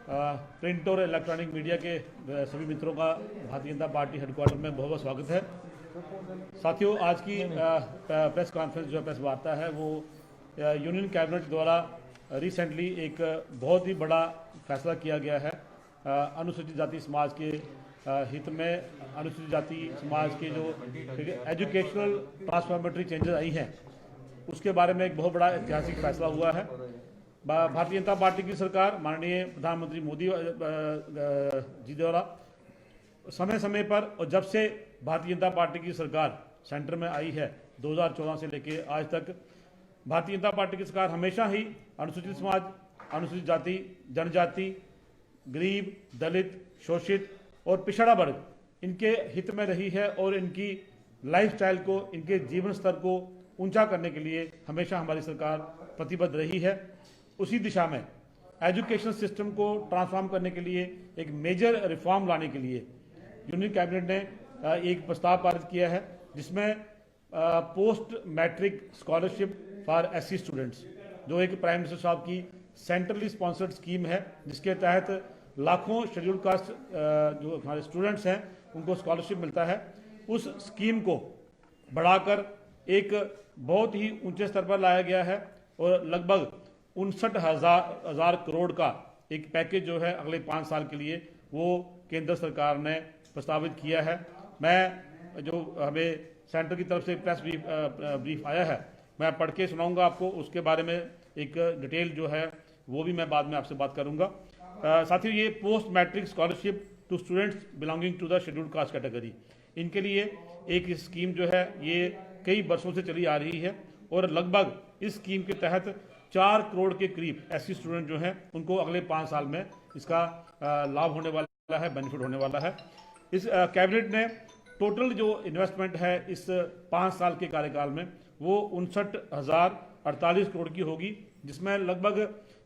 Print और electronic media के सभी मित्रों का भारतीय जनता पार्टी हेडक्वार्टर में बहुत बहुत स्वागत है। साथियों, आज की प्रेस कॉन्फ्रेंस जो प्रेस वार्ता है वो यूनियन कैबिनेट द्वारा रिसेंटली एक बहुत ही बड़ा फैसला किया गया है। अनुसूचित जाति समाज के हित में अनुसूचित जाति समाज के जो एजुकेशनल ट्रांसफॉर्मेटरी चेंजेस आई हैं उसके बारे में एक बहुत बड़ा ऐतिहासिक फैसला हुआ है। भारतीय जनता पार्टी की सरकार माननीय प्रधानमंत्री मोदी जी द्वारा समय समय पर और जब से भारतीय जनता पार्टी की सरकार सेंटर में आई है 2014 से लेकर आज तक भारतीय जनता पार्टी की सरकार हमेशा ही अनुसूचित समाज, अनुसूचित जाति, जनजाति, गरीब, दलित, शोषित और पिछड़ा वर्ग इनके हित में रही है और इनकी लाइफस्टाइल को, इनके जीवन स्तर को ऊंचा करने के लिए हमेशा हमारी सरकार प्रतिबद्ध रही है। उसी दिशा में एजुकेशन सिस्टम को ट्रांसफॉर्म करने के लिए एक मेजर रिफॉर्म लाने के लिए यूनियन कैबिनेट ने एक प्रस्ताव पारित किया है जिसमें post matric scholarship for SC students, जो एक प्राइम मिनिस्टर साहब की सेंट्रली स्पॉन्सर्ड स्कीम है जिसके तहत लाखों शेड्यूल कास्ट जो हमारे स्टूडेंट्स हैं उनको स्कॉलरशिप मिलता है। उस स्कीम को बढ़ाकर एक बहुत ही ऊंचे स्तर पर लाया गया है और लगभग 59,000 करोड़ का एक पैकेज जो है अगले 5 साल के लिए वो केंद्र सरकार ने प्रस्तावित किया है। मैं जो हमें सेंटर की तरफ से प्रेस ब्रीफ आया है मैं पढ़ के सुनाऊंगा आपको, उसके बारे में एक डिटेल जो है वो भी मैं बाद में आपसे बात करूंगा। साथियों, ये post matric scholarship to students belonging to the scheduled caste category, इनके लिए एक स्कीम जो है ये कई वर्षों से चली आ रही है और लगभग इस स्कीम के तहत 4 करोड़ के करीब ऐसी स्टूडेंट जो हैं उनको अगले 5 साल में इसका लाभ होने वाला है, बेनिफिट होने वाला है। इस कैबिनेट ने टोटल जो इन्वेस्टमेंट है इस 5 साल के कार्यकाल में वो 59,048 करोड़ की होगी, जिसमें लगभग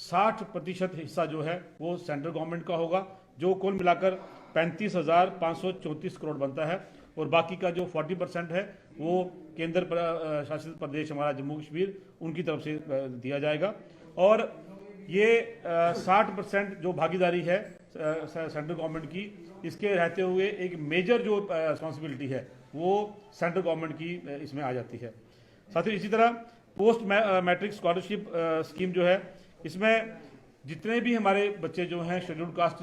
60% हिस्सा जो है वो सेंट्रल गवर्नमेंट का होगा, जो कुल मिलाकर 35,534 करोड़ बनता है और बाकी का जो 40% है वो केंद्र शासित प्रदेश हमारा जम्मू कश्मीर उनकी तरफ से दिया जाएगा। और ये 60% जो भागीदारी है सेंट्रल गवर्नमेंट की, इसके रहते हुए एक मेजर जो रिस्पॉन्सिबिलिटी है वो सेंट्रल गवर्नमेंट की इसमें आ जाती है। साथ ही इसी तरह पोस्ट मैट्रिक स्कॉलरशिप स्कीम जो है इसमें जितने भी हमारे बच्चे जो हैं शेड्यूल्ड कास्ट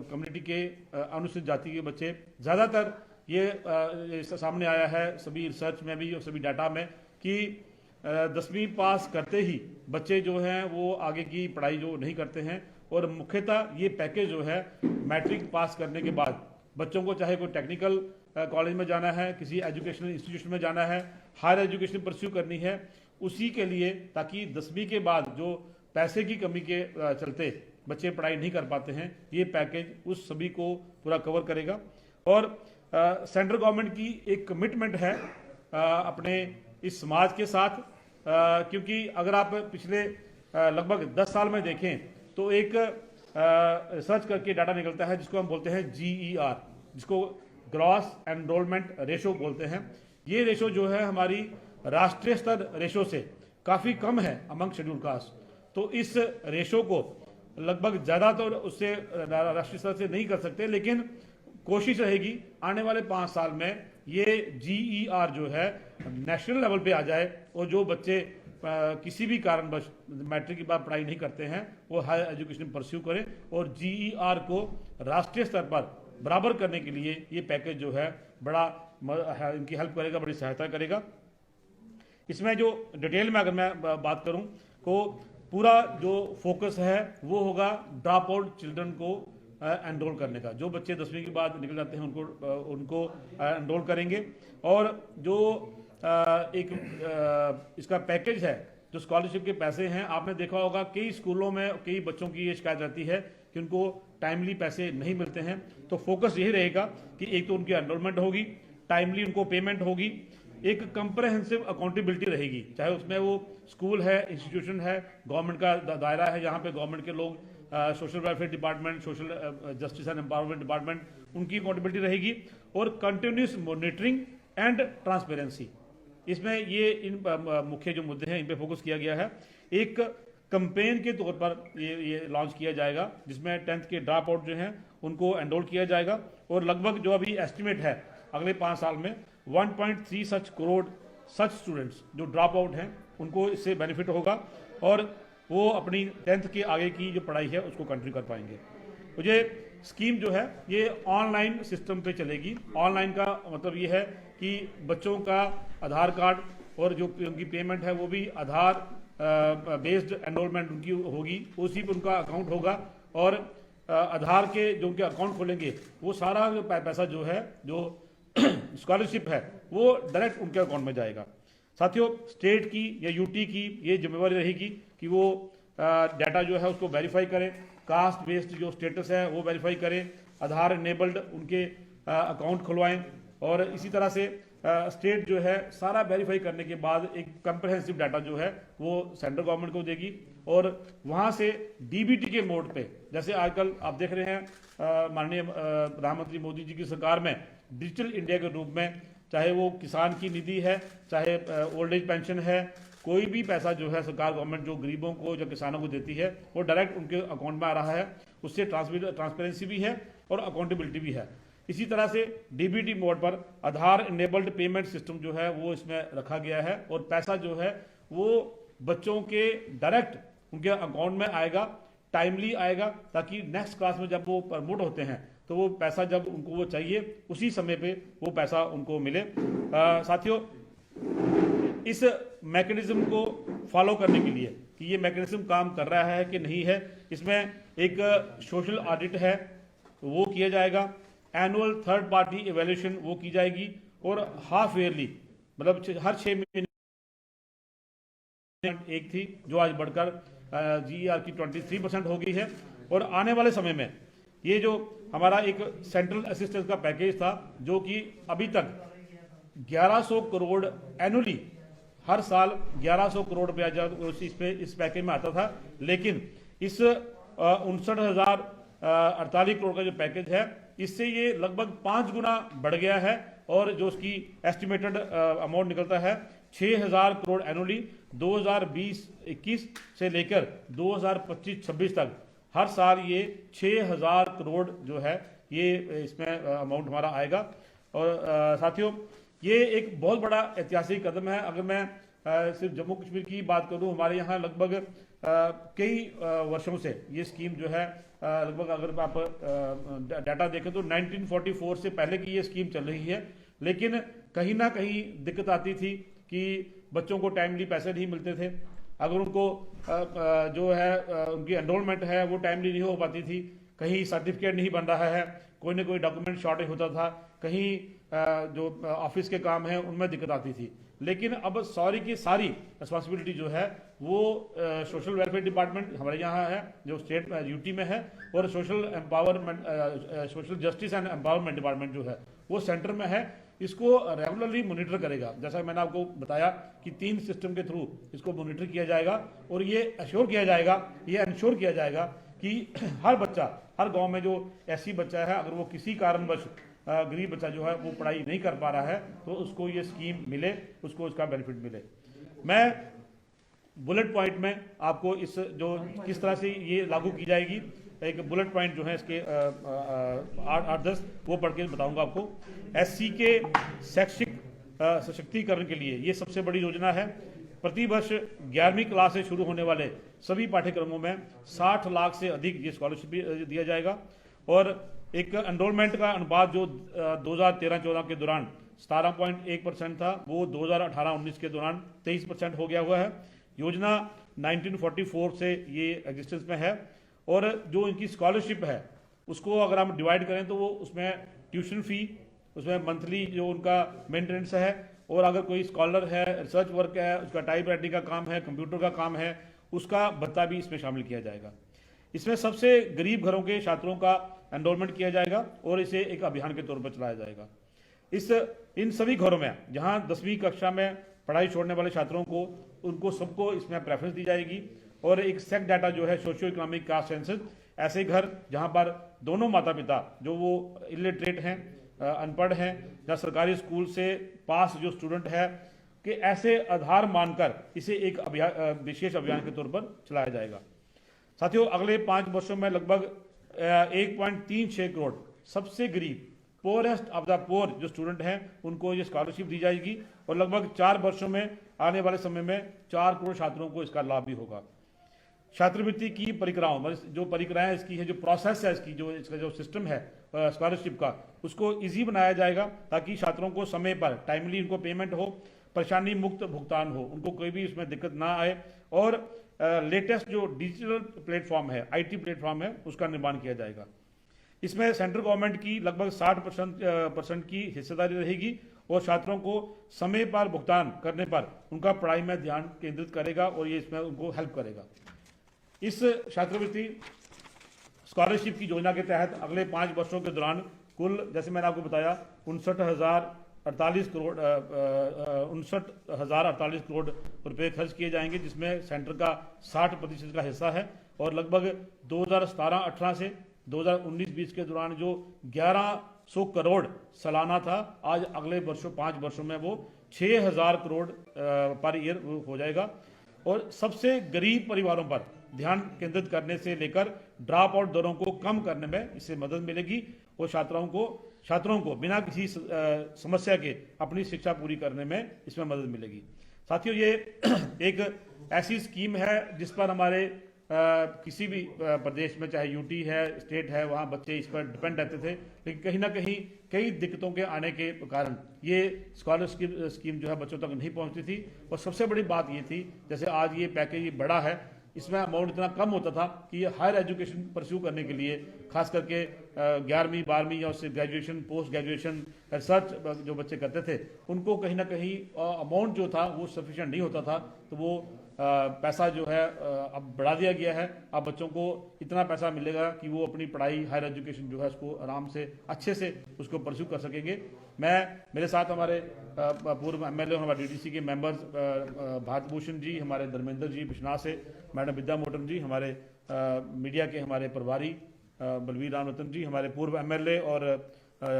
कम्युनिटी के अनुसूचित जाति के बच्चे, ज़्यादातर ये सामने आया है सभी रिसर्च में भी और सभी डाटा में कि 10वीं पास करते ही बच्चे जो हैं वो आगे की पढ़ाई जो नहीं करते हैं और मुख्यतः ये पैकेज जो है मैट्रिक पास करने के बाद बच्चों को चाहे कोई टेक्निकल कॉलेज में जाना है, किसी एजुकेशनल इंस्टीट्यूशन में जाना है, हायर एजुकेशन परस्यू करनी है, उसी के लिए ताकि 10वीं के बाद जो पैसे की कमी के चलते बच्चे पढ़ाई नहीं कर पाते हैं, ये पैकेज उस सभी को पूरा कवर करेगा। और सेंट्रल गवर्नमेंट की एक कमिटमेंट है अपने इस समाज के साथ, क्योंकि अगर आप पिछले लगभग 10 साल में देखें तो एक रिसर्च करके डाटा निकलता है जिसको हम बोलते हैं GER, जिसको ग्रॉस एनरोलमेंट रेशो बोलते हैं। ये रेशो जो है हमारी राष्ट्रीय स्तर रेशो से काफ़ी कम है अमंग शेड्यूल कास्ट, तो इस रेशो को लगभग ज़्यादा तो उससे राष्ट्रीय स्तर से नहीं कर सकते, लेकिन कोशिश रहेगी आने वाले 5 साल में ये GER जो है नेशनल लेवल पे आ जाए और जो बच्चे किसी भी कारणवश मैट्रिक के बाद पढ़ाई नहीं करते हैं वो हायर एजुकेशन परस्यू करें और GER को राष्ट्रीय स्तर पर बराबर करने के लिए ये पैकेज जो है बड़ा इनकी हेल्प करेगा, बड़ी सहायता करेगा। इसमें जो डिटेल में अगर मैं बात करूं तो पूरा जो फोकस है वो होगा ड्रॉप आउट चिल्ड्रन को एनरोल करने का। जो बच्चे 10वीं के बाद निकल जाते हैं उनको एनरोल करेंगे और जो इसका पैकेज है, जो स्कॉलरशिप के पैसे हैं, आपने देखा होगा कई स्कूलों में कई बच्चों की ये शिकायत रहती है कि उनको टाइमली पैसे नहीं मिलते हैं। तो फोकस यही रहेगा कि एक तो उनकी एनरोलमेंट होगी, टाइमली उनको पेमेंट होगी, एक कंप्रहेंसिव अकाउंटेबिलिटी रहेगी, चाहे उसमें वो स्कूल है, इंस्टीट्यूशन है, गवर्नमेंट का दायरा है जहाँ पे गवर्नमेंट के लोग, social welfare department, social justice and empowerment department, उनकी अकाउंटेबिलिटी रहेगी और कंटिन्यूस मॉनिटरिंग एंड ट्रांसपेरेंसी। इसमें ये इन मुख्य जो मुद्दे हैं इन पे फोकस किया गया है। एक कंपेन के तौर पर ये लॉन्च किया जाएगा, जिसमें 10th के ड्रॉप आउट जो हैं उनको एनरोल किया जाएगा। और लगभग जो अभी एस्टिमेट है अगले 5 साल में 1.3 सच करोड़ सच स्टूडेंट्स जो ड्रॉप आउट हैं उनको इससे बेनिफिट होगा और वो अपनी 10th के आगे की जो पढ़ाई है उसको कंटिन्यू कर पाएंगे। तो ये स्कीम जो है ये ऑनलाइन सिस्टम पे चलेगी। ऑनलाइन का मतलब ये है कि बच्चों का आधार कार्ड और जो उनकी पेमेंट है वो भी आधार बेस्ड एनरोलमेंट उनकी होगी, उसी पर उनका अकाउंट होगा और आधार के जो उनके अकाउंट खोलेंगे वो सारा जो पैसा जो है जो स्कॉलरशिप है वो डायरेक्ट उनके अकाउंट में जाएगा। साथियों, स्टेट की या यूटी की ये जिम्मेवारी रहेगी कि वो डाटा जो है उसको वेरीफाई करें, कास्ट बेस्ड जो स्टेटस है वो वेरीफाई करें, आधार इनेबल्ड उनके अकाउंट खुलवाएं और इसी तरह से स्टेट जो है सारा वेरीफाई करने के बाद एक कंप्रहेंसिव डाटा जो है वो सेंट्रल गवर्नमेंट को देगी और वहाँ से डीबीटी के मोड पे, जैसे आजकल आप देख रहे हैं माननीय प्रधानमंत्री मोदी जी की सरकार में डिजिटल इंडिया के रूप में, चाहे वो किसान की निधि है, चाहे ओल्ड एज पेंशन है, कोई भी पैसा जो है सरकार गवर्नमेंट जो गरीबों को जो किसानों को देती है वो डायरेक्ट उनके अकाउंट में आ रहा है। उससे ट्रांसपेरेंसी भी है और अकाउंटेबिलिटी भी है। इसी तरह से डीबीटी मोड पर आधार इनेबल्ड पेमेंट सिस्टम जो है वो इसमें रखा गया है और पैसा जो है वो बच्चों के डायरेक्ट उनके अकाउंट में आएगा, टाइमली आएगा, ताकि नेक्स्ट क्लास में जब वो प्रमोट होते हैं तो वो पैसा जब उनको वो चाहिए उसी समय पे वो पैसा उनको मिले। साथियों, इस मैकेनिज्म को फॉलो करने के लिए कि ये मैकेनिज्म काम कर रहा है कि नहीं है, इसमें एक सोशल ऑडिट है वो किया जाएगा, एनुअल थर्ड पार्टी इवैल्यूएशन वो की जाएगी और हाफ ईयरली मतलब हर 6 महीने एक थी जो आज बढ़कर GER की 23% हो गई है। और आने वाले समय में ये जो हमारा एक सेंट्रल असिस्टेंस का पैकेज था जो कि अभी तक 1100 करोड़ एनुअली हर साल 1100 करोड़ रुपया इस पैकेज में आता था, लेकिन इस 59,048 करोड़ का जो पैकेज है इससे ये लगभग 5 गुना बढ़ गया है और जो उसकी एस्टिमेटेड अमाउंट निकलता है 6,000 करोड़ एनुअली 2020-21 से लेकर 2025-26 तक हर साल ये 6,000 करोड़ जो है ये इसमें अमाउंट हमारा आएगा। और साथियों, ये एक बहुत बड़ा ऐतिहासिक कदम है। अगर मैं सिर्फ जम्मू कश्मीर की बात करूं, हमारे यहाँ लगभग कई वर्षों से ये स्कीम जो है लगभग अगर आप डाटा देखें तो 1944 से पहले की ये स्कीम चल रही है, लेकिन कहीं ना कहीं दिक्कत आती थी कि बच्चों को टाइमली पैसे नहीं मिलते थे, अगर उनको जो है उनकी एनरोलमेंट है वो टाइमली नहीं हो पाती थी, कहीं सर्टिफिकेट नहीं बन रहा है, कोई ना कोई डॉक्यूमेंट शॉर्टेज होता था, कहीं जो ऑफिस के काम हैं उनमें दिक्कत आती थी। लेकिन अब सारी की सारी रिस्पॉन्सिबिलिटी जो है वो सोशल वेलफेयर डिपार्टमेंट हमारे यहाँ है जो स्टेट यूटी में है और social empowerment social justice and empowerment department जो है वो सेंटर में है। इसको रेगुलरली मॉनिटर करेगा, जैसा मैंने आपको बताया कि 3 सिस्टम के थ्रू इसको मॉनिटर किया जाएगा और ये इंश्योर किया जाएगा कि हर बच्चा, हर गांव में जो ऐसी बच्चा है अगर वो किसी कारणवश गरीब बच्चा जो है वो पढ़ाई नहीं कर पा रहा है तो उसको ये स्कीम मिले, उसको उसका बेनिफिट मिले। मैं बुलेट पॉइंट में आपको इस जो किस तरह से ये लागू की जाएगी एक बुलेट पॉइंट जो है इसके 8-10 वो पढ़ के बताऊंगा आपको। SC के शैक्षिक सशक्तिकरण के लिए ये सबसे बड़ी योजना है। प्रति वर्ष 11वीं क्लास से शुरू होने वाले सभी पाठ्यक्रमों में 60 लाख से अधिक ये स्कॉलरशिप दिया जाएगा और एक एनरोलमेंट का अनुपात जो 2013-14 के दौरान 17.1% था वो 2018-19 के दौरान 23% हो गया हुआ है। योजना 1944 से ये एग्जिस्टेंस में है और जो इनकी स्कॉलरशिप है उसको अगर हम डिवाइड करें तो वो उसमें ट्यूशन फी, उसमें मंथली जो उनका मेंटेनेंस है और अगर कोई स्कॉलर है, रिसर्च वर्क है, उसका टाइप राइटिंग का काम है, कंप्यूटर का काम है, उसका भत्ता भी इसमें शामिल किया जाएगा। इसमें सबसे गरीब घरों के छात्रों का एनरोलमेंट किया जाएगा और इसे एक अभियान के तौर पर चलाया जाएगा। इन सभी घरों में जहां 10वीं कक्षा में पढ़ाई छोड़ने वाले छात्रों को उनको सबको इसमें प्रेफरेंस दी जाएगी और एक सेक्ट डाटा जो है सोशियो इकोनॉमिक कास्ट सेंसस, ऐसे घर जहां पर दोनों माता पिता जो वो इलिटरेट हैं, अनपढ़ हैं, या सरकारी स्कूल से पास जो स्टूडेंट है कि ऐसे आधार मानकर इसे एक विशेष अभियान के तौर पर चलाया जाएगा। साथियों, अगले 5 वर्षों में लगभग 1.36 करोड़ सबसे गरीब पोरेस्ट ऑफ द पोर जो स्टूडेंट हैं उनको ये स्कॉलरशिप दी जाएगी और लगभग 4 वर्षों में आने वाले समय में 4 करोड़ छात्रों को इसका लाभ भी होगा। छात्रवृत्ति की परिक्राओं, मतलब जो परिक्राएं इसकी है, जो प्रोसेस है इसकी, जो इसका जो सिस्टम है स्कॉलरशिप का, उसको इजी बनाया जाएगा ताकि छात्रों को समय पर टाइमली उनको पेमेंट हो, परेशानी मुक्त भुगतान हो, उनको कोई भी इसमें दिक्कत ना आए और लेटेस्ट जो डिजिटल प्लेटफॉर्म है, IT प्लेटफॉर्म है, उसका निर्माण किया जाएगा। इसमें सेंट्रल गवर्नमेंट की लगभग 60% की हिस्सेदारी रहेगी और छात्रों को समय पर भुगतान करने पर उनका पढ़ाई में ध्यान केंद्रित करेगा और ये इसमें उनको हेल्प करेगा। इस छात्रवृत्ति स्कॉलरशिप की योजना के तहत अगले 5 वर्षों के दौरान कुल, जैसे मैंने आपको बताया, 59,048 करोड़ रुपए खर्च किए जाएंगे, जिसमें सेंटर का 60% का हिस्सा है और लगभग 2017-18 से 2019-20 के दौरान जो 1100 करोड़ सालाना था, आज अगले 5 वर्षों में वो 6,000 करोड़ पर ईयर हो जाएगा और सबसे गरीब परिवारों पर ध्यान केंद्रित करने से लेकर ड्रॉप आउट दरों को कम करने में इससे मदद मिलेगी और छात्रों को बिना किसी समस्या के अपनी शिक्षा पूरी करने में इसमें मदद मिलेगी। साथियों, ये एक ऐसी स्कीम है जिस पर हमारे किसी भी प्रदेश में, चाहे यूटी है, स्टेट है, वहाँ बच्चे इस पर डिपेंड रहते थे, लेकिन कहीं ना कहीं कई दिक्कतों के आने के कारण ये स्कॉलरशिप स्कीम जो है बच्चों तक नहीं पहुँचती थी। और सबसे बड़ी बात ये थी, जैसे आज ये पैकेज बड़ा है, इसमें अमाउंट इतना कम होता था कि ये हायर एजुकेशन परस्यू करने के लिए, खास करके 11वीं 12वीं या उससे ग्रेजुएशन, पोस्ट ग्रेजुएशन, रिसर्च जो बच्चे करते थे, उनको कहीं ना कहीं अमाउंट जो था वो सफिशिएंट नहीं होता था। तो वो पैसा जो है अब बढ़ा दिया गया है। अब बच्चों को इतना पैसा मिलेगा कि वो अपनी पढ़ाई, हायर एजुकेशन जो है उसको आराम से, अच्छे से उसको परस्यू कर सकेंगे। मेरे साथ हमारे पूर्व MLA, हमारे DDC के मेंबर्स भारत भूषण जी, हमारे धर्मेंद्र जी बिश्नाह से, मैडम विद्या मोटन जी, हमारे मीडिया के हमारे प्रभारी बलवीर राम रतन जी, हमारे पूर्व MLA और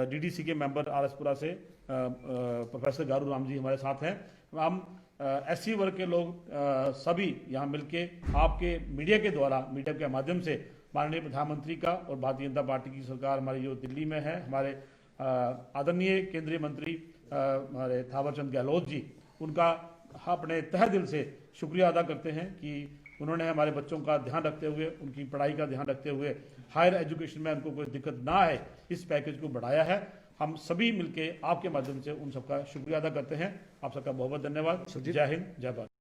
DDC के मेंबर आरएसपुरा से प्रोफेसर गारू राम जी हमारे साथ हैं। हम SC वर्ग के लोग सभी यहाँ मिलके आपके मीडिया के द्वारा, मीडिया के माध्यम से माननीय प्रधानमंत्री का और भारतीय जनता पार्टी की सरकार हमारी जो दिल्ली में है, हमारे आदरणीय केंद्रीय मंत्री हमारे थावरचंद गहलोत जी, उनका अपने तहे दिल से शुक्रिया अदा करते हैं कि उन्होंने हमारे बच्चों का ध्यान रखते हुए, उनकी पढ़ाई का ध्यान रखते हुए, हायर एजुकेशन में उनको कोई दिक्कत ना आए, इस पैकेज को बढ़ाया है। हम सभी मिलके आपके माध्यम से उन सबका शुक्रिया अदा करते हैं। आप सबका बहुत बहुत धन्यवाद। जय हिंद, जय भारत।